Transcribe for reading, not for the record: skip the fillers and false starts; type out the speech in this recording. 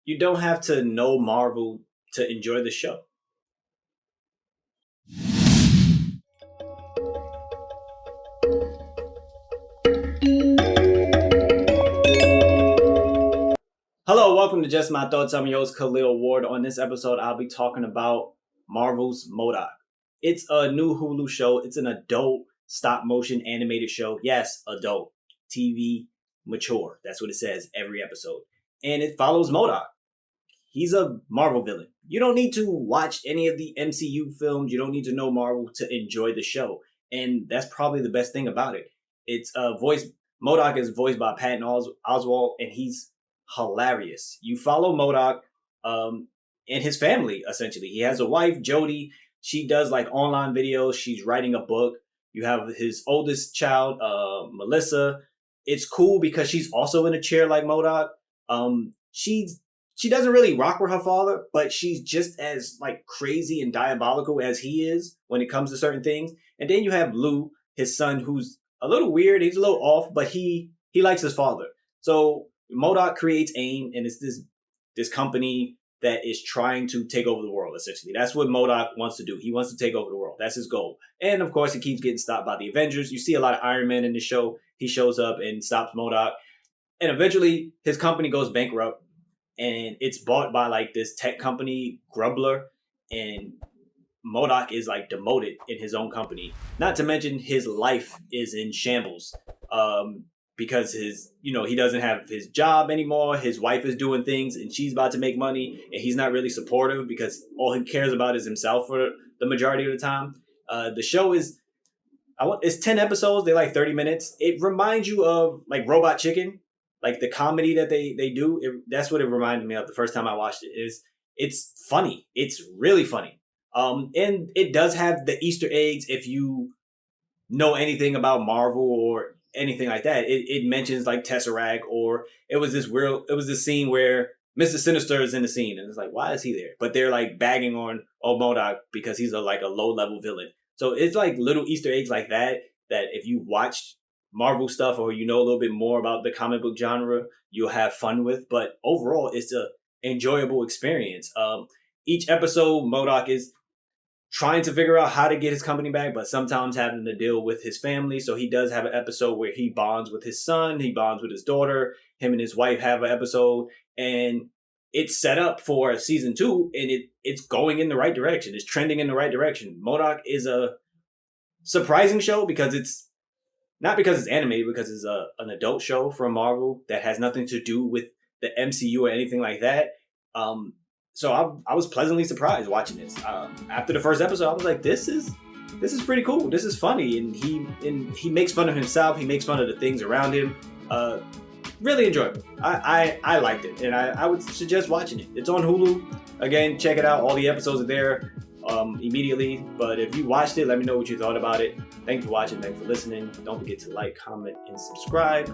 You don't have to know Marvel to enjoy the show. Hello, welcome to Just My Thoughts. I'm your host, Khaleel Ward. On this episode, I'll be talking about Marvel's M.O.D.O.K. It's a new Hulu show. It's an adult stop motion animated show. Yes, adult. TV mature. That's what it says every episode. And it follows M.O.D.O.K. He's a Marvel villain. You don't need to watch any of the MCU films. You don't need to know Marvel to enjoy the show. And that's probably the best thing about it. It's M.O.D.O.K is voiced by Patton Oswalt, and he's hilarious. You follow M.O.D.O.K and his family, essentially. He has a wife, Jody. She does like online videos. She's writing a book. You have his oldest child, Melissa. It's cool because she's also in a chair like M.O.D.O.K. She doesn't really rock with her father, but she's just as like crazy and diabolical as he is when it comes to certain things. And then you have Lou, his son, who's a little weird. He's a little off, but he likes his father. So M.O.D.O.K creates A.I.M, and it's this company that is trying to take over the world, essentially. That's what M.O.D.O.K wants to do. He wants to take over the world. That's his goal. And of course, he keeps getting stopped by the Avengers. You see a lot of Iron Man in the show. He shows up and stops M.O.D.O.K. And eventually, his company goes bankrupt, and it's bought by like this tech company, Grubbler, and M.O.D.O.K is like demoted in his own company. Not to mention his life is in shambles. Because he doesn't have his job anymore. His wife is doing things and she's about to make money, and he's not really supportive because all he cares about is himself for the majority of the time. The show it's 10 episodes. They're like 30 minutes. It reminds you of like Robot Chicken, like the comedy that they do. That's what it reminded me of the first time I watched it. It's funny. It's really funny. And it does have the Easter eggs if you know anything about Marvel or anything like that. It mentions like Tesseract, or it was this scene where Mr. Sinister is in the scene, and it's like, why is he there? But they're like bagging on M.O.D.O.K because he's a low level villain. So it's like little Easter eggs like that if you watched Marvel stuff or you know a little bit more about the comic book genre, you'll have fun with. But overall, it's a enjoyable experience. Each episode, M.O.D.O.K is trying to figure out how to get his company back, but sometimes having to deal with his family. So he does have an episode where he bonds with his son, he bonds with his daughter, him and his wife have an episode, and it's set up for season 2, and it's going in the right direction. It's trending in the right direction. M.O.D.O.K is a surprising show because it's not because it's animated, because it's an adult show from Marvel that has nothing to do with the MCU or anything like that. So I was pleasantly surprised watching this. After the first episode, I was like, this is pretty cool. This is funny, and he makes fun of himself. He makes fun of the things around him. Really enjoyable. I liked it, and I would suggest watching it. It's on Hulu. Again, check it out. All the episodes are there immediately. But if you watched it, let me know what you thought about it. Thanks for watching. Thanks for listening. Don't forget to like, comment, and subscribe.